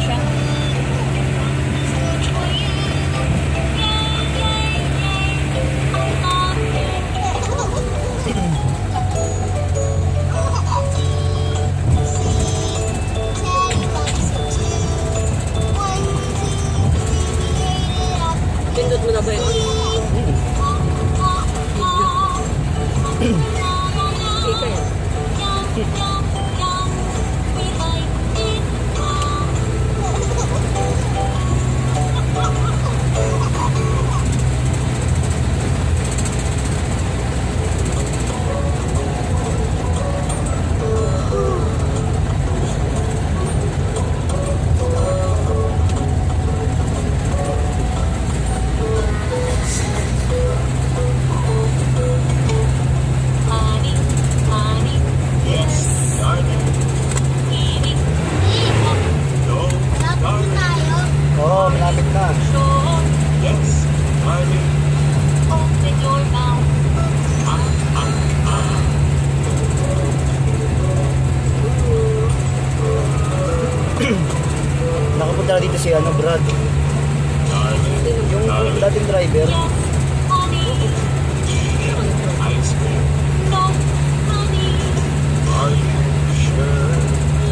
siya. Pindot mo na ba yun? Ika yan. Oo, malapit na. Nakapunta na dito si Brad. Yung dating driver.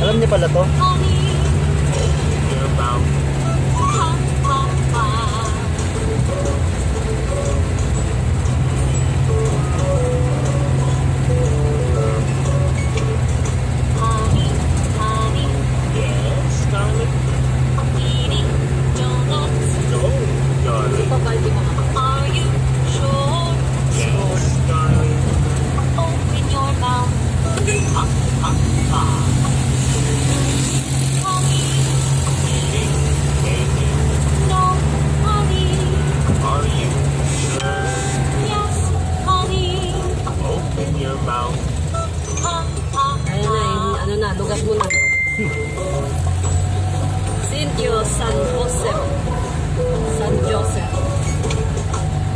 Alam niya pala to? Lugas mo na. Sitio San Joseph. San Joseph.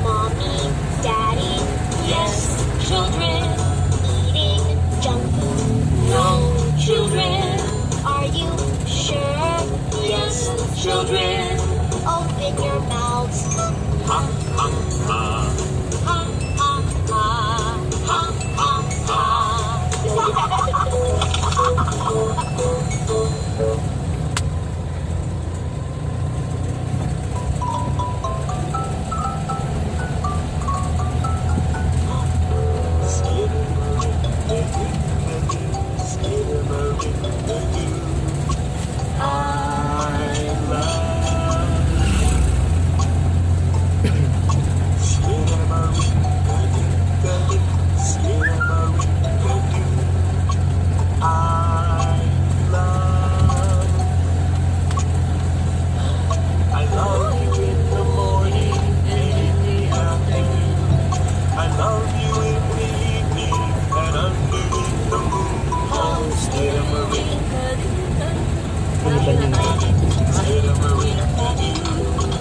Mommy, Daddy, yes, children, eating junk food. No, children, are you sure? Yes, children, open your mouths. Ha, ha, ha. Ha, ha, ha. Ha, ha, ha.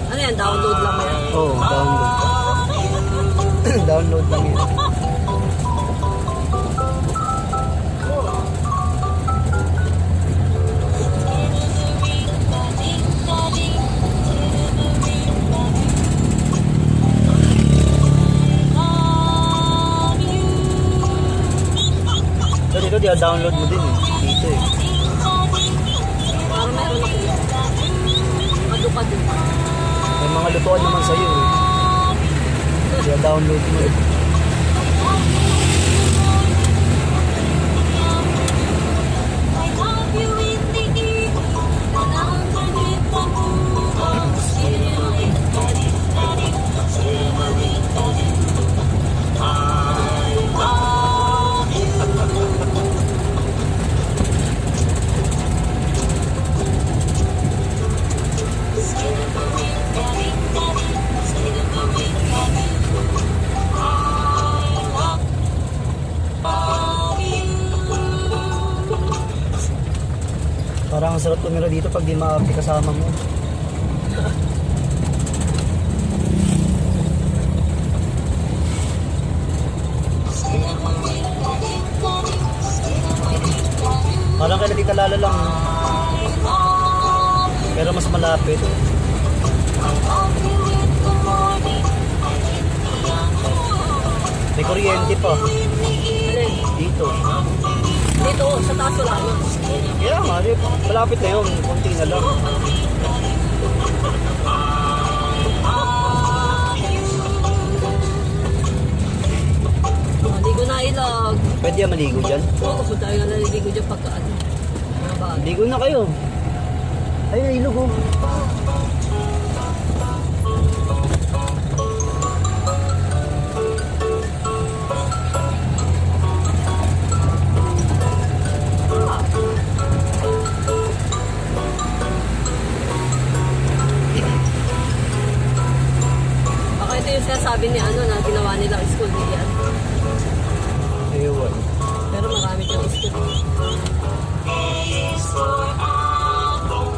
Ano yan? Download lang yan? Oo, download. Download lang yan. So dito, download mo din eh. Dito eh. Parang meron ako yun. Madupad yun. May mga lutuan naman sa'yo eh. Kaya download mo eh. Parang ang sarap tumira dito pag di maapi kasama mo. Parang kailan di kalala lang. Pero mas malapit. All through in the morning, in the afternoon. May kuryente pa. Alin? Dito. Dito, sa taas wala na. Kaya nga, malapit na yun. Kunti na lang. Maligo na ilag. Pwede yan maligo dyan. Oo, kung tayo nga naliligo dyan pagka ano. Mga bata. Maligo na kayo. Ay, nailog oh. Baka ito yung sinasabi ni ano na ginawa nilang school niyan. Ewan. Pero marami diyang school. Is for apple,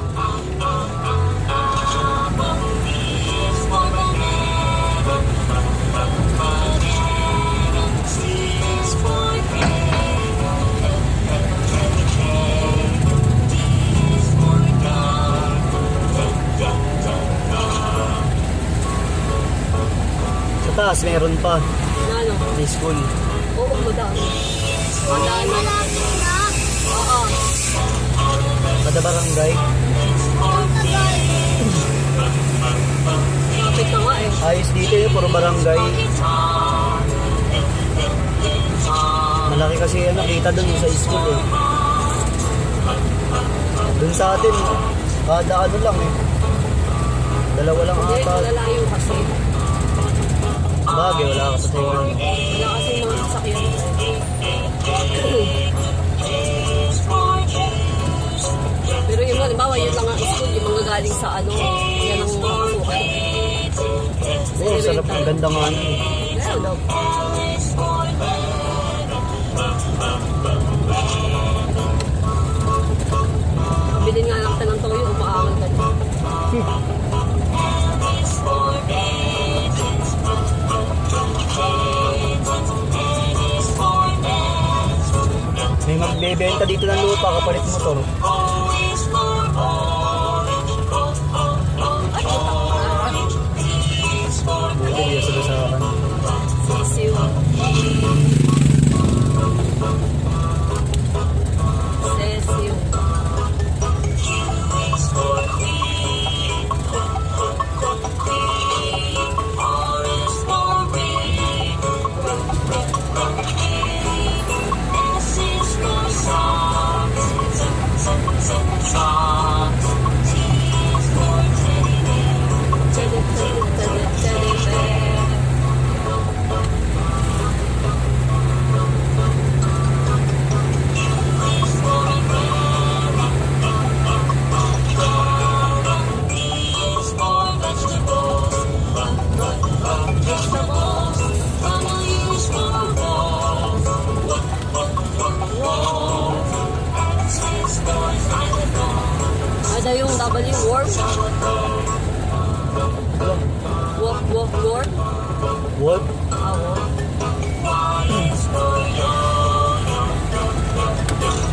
apple. Is for banana, banana. C is for cat, D is for dog, Sa taas, meron pa. Na ano? May school. Oo, madami. Madami. Oo. Kada barangay. Kapit na nga eh. Ayos dito yun, puro barangay. Malaki kasi yan, nakita dun sa school eh. Dun sa atin, kada ano lang eh. Dalawa lang Hindi, ata. malalayo kasi. Bagay, wala ka sa tayo. Wala kasi mga sasakyan. Pero yung halimbawa, yun lang ang school, yung mga galing sa ano, yan ang mga pasukan. Oo, sarap. Ang ganda nga ano. Kaya daw. Pabilin nga lang tayo ng toyo, umaangal ka na. May magbebenta dito ng lupa, kapalit motor. Buti niya sa basahan. Sisiw. Sisiw. Teddy, teddy, teddy, teddy bear. Ada yung W warm. Walk, walk, warm. What?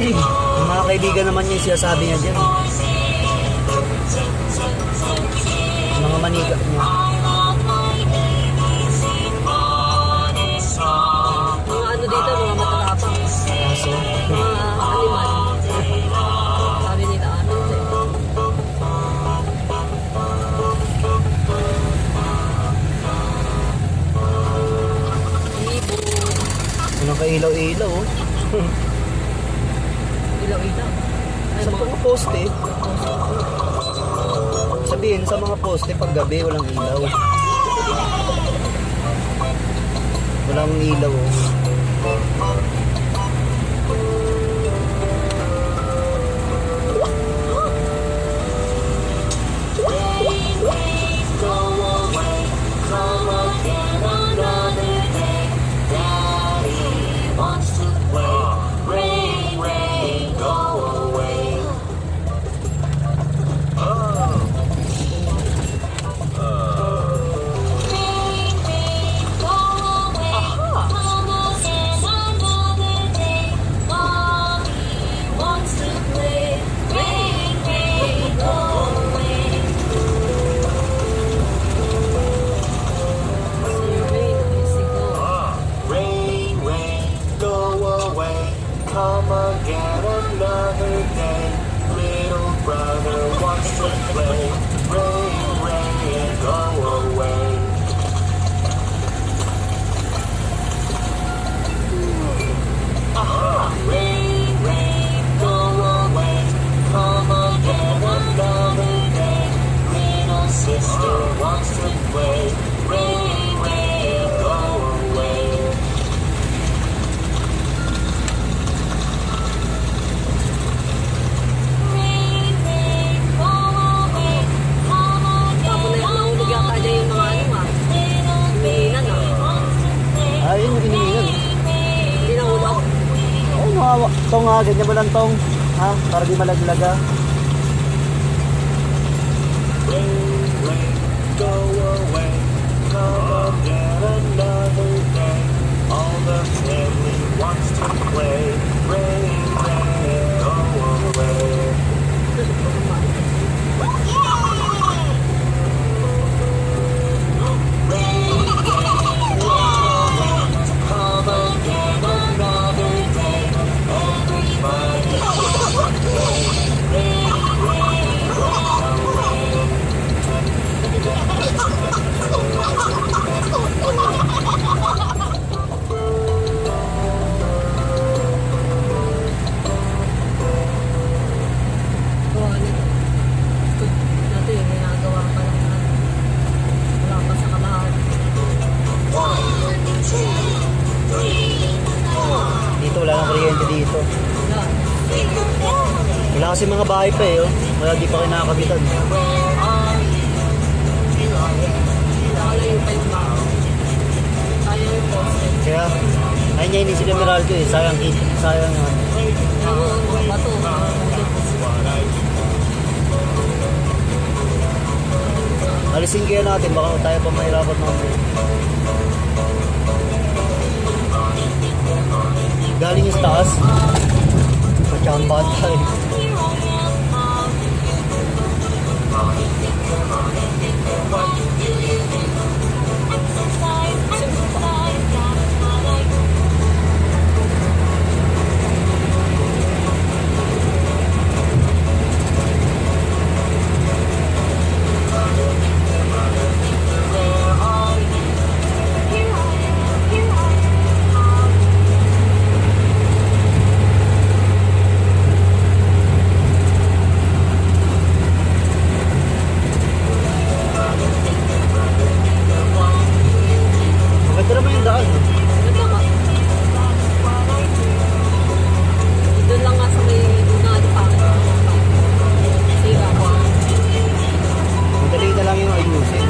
Yung mga kaibigan naman yung sinasabi niya dyan. Yung mga manika niya. Mga ano dito, mga matatapang. Kaso, Mga animal. Sabi nila, ano ito eh. Ibo. unang kailaw-ilaw oh. Ilaw-ilaw. Ay, Sa mga mga poste, sabihin sa mga poste pag gabi walang ilaw. Walang ilaw oh. come again another day. Little brother wants to play. Rain, rain, go away. Rain, rain, go away. Come again another day. Little sister wants to play. Rain, rain, go away. Tapos na nahulog yata dyan yung mga ano ah. Umiinan ah. Ayun, yung iniinan. Hindi nahulog. Ay, mga tong ha, ganyan mo lang tong. Ha, para di malaglaga. Rain, rain, go away. Come again another day. All the family wants to play. Rain, rain, go away. Rain, rain, go away. Come again another day. Everybody wants to play. Rain, rain, go away. Gawa nito. Dati yung ginagawa pa lang natin. Wala pa sa kalahati. Dito, wala nang kuryente dito. Wala. Wala kasi mga bahay pa eh, oh. Wala di pa kinakabitan. Nakalayo pa yung baho. Kaya yung poste. Kaya, ayun niya inisip yung Meralco eh. Sayang kit, sayang ano. Oo, mga bato. Alisin kaya natin, baka tayo pa mahirapan namin. Galing yung taas. Machamba tayo. Maganda naman yung daan. No? Ganda ka. Doon lang nga sa may unado pa. Siga ko. Madali na lang yung ayusin.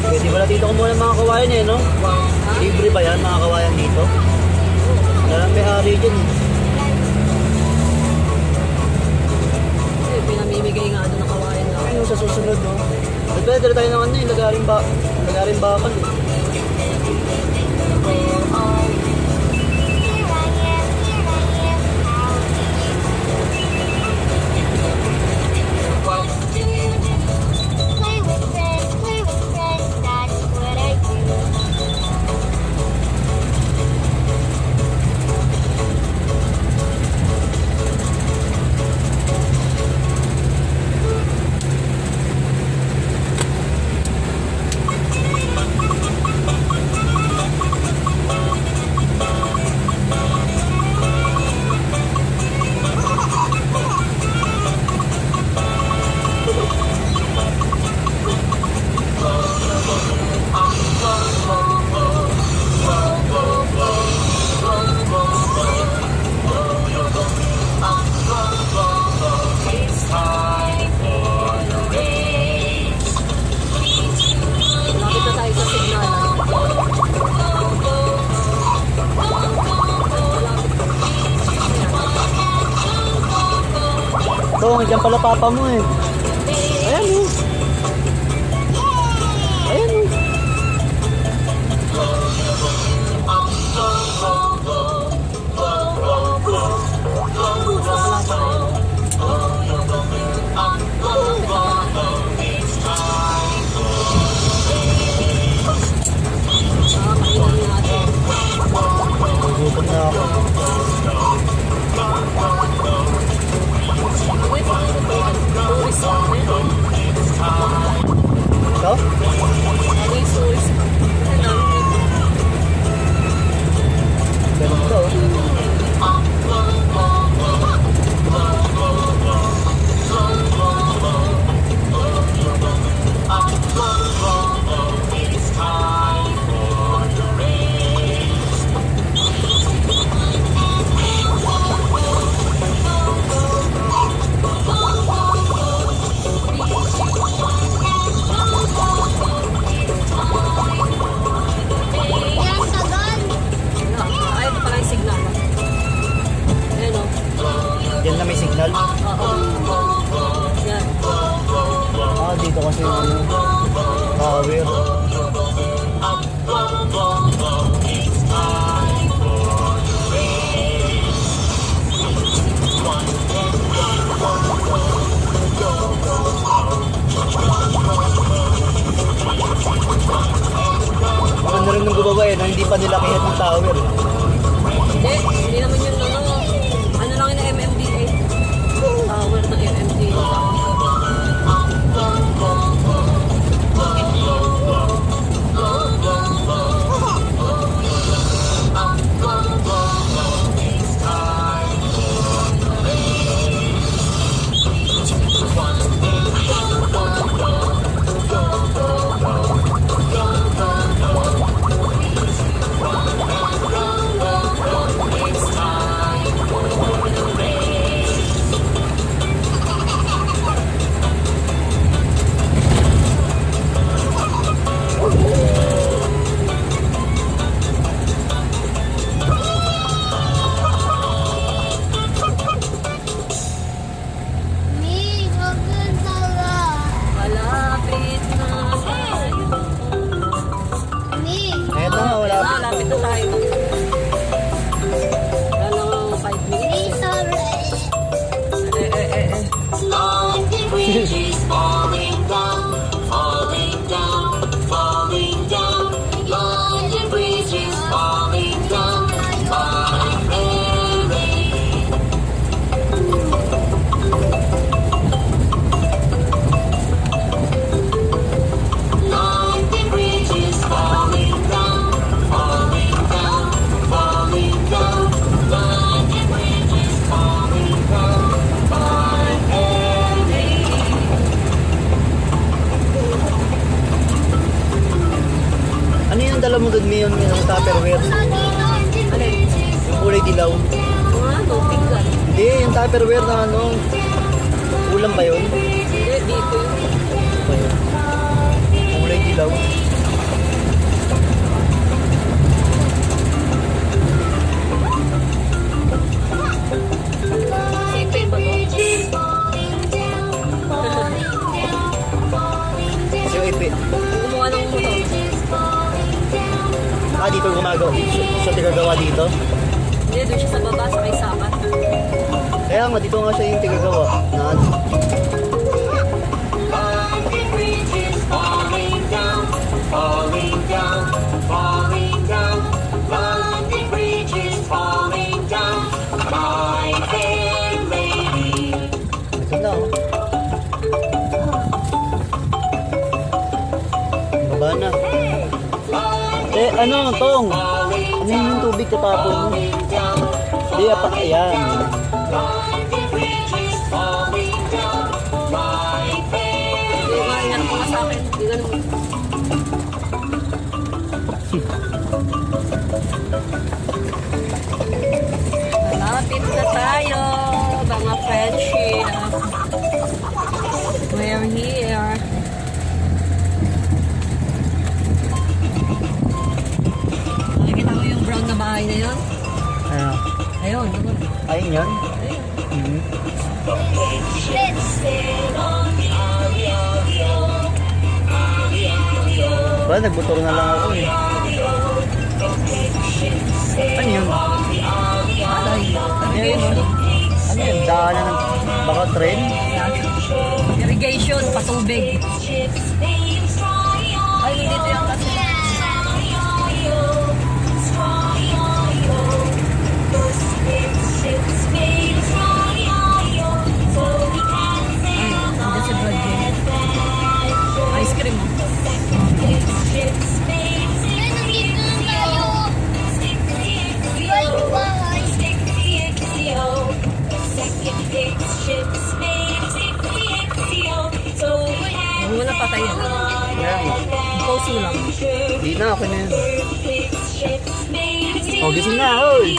Pwede pala dito kumuha ng mga kawayan eh, no? Libre ba yan, mga kawayan dito? Wala lang may-ari dyan eh. Kasi pinamimigay nga doon ng kawain lang. Ayun, sa susunod, no? Pwede tayo ng ano eh, lagaring bakal eh. Tong, dyan pala papa mo eh. Ayan o. Ayan o. na hindi pa nilakihan ng tower. Hindi naman yun ano lang yun ng MMDA. Tower ng MMDA. Malapit na. Ayan na nga, wala pa. Malapit na tayo. Wala lang 5 minutes. Long the bridge is falling down, falling down, falling down. Long the bridge is falling down, my fair lady. Long the bridge is falling down, falling down, falling down. Long the bridge is falling down, my fair lady. Ano yung dala mo doon, Mayon? Yung Tupperware? Alin? Yung kulay dilaw. Ano? Pinggan. Hindi, yung Tupperware na ano. Ulam ba yun? Hindi, dito yun. Ano ba yun? Kulay dilaw. Sipin ba to? Kasi yung ipi. Gumawa ng motor. Dito gumagawa. Siya tigagawa dito. Hindi, doon siya sa baba sa may sapat. Kaya nga, dito nga siya yung tigagawa. Na ano. The bridge is falling down, falling down, falling down. The bridge is falling down, my fair lady. Ito na oh. Baba na. Ano, Tong? Ano yung tubig katapon mo? Hindi, apak yan. The bridge is falling down, my fair Hindi, maingat ko nga sa akin. Hindi ganun. Malapit na tayo, mga friendship. We're here. Nakikita mo yung brown na bahay na yun? Ano? Ayun, doon. Ayun yan? Ayun. Mhm. Wala, nagmotor na lang ako eh. Ano yun? Alay. Irrigation. Ano yun? Daanan ng baka train? Irrigation, patubig. Ay, dito yung kasi. Ay, hindi si Brad Pitt. Ice cream mo. Huwag mo na patayin. Kaya nga. Pause mo lang. Di na, okay na yun. Oh, gising na, oy!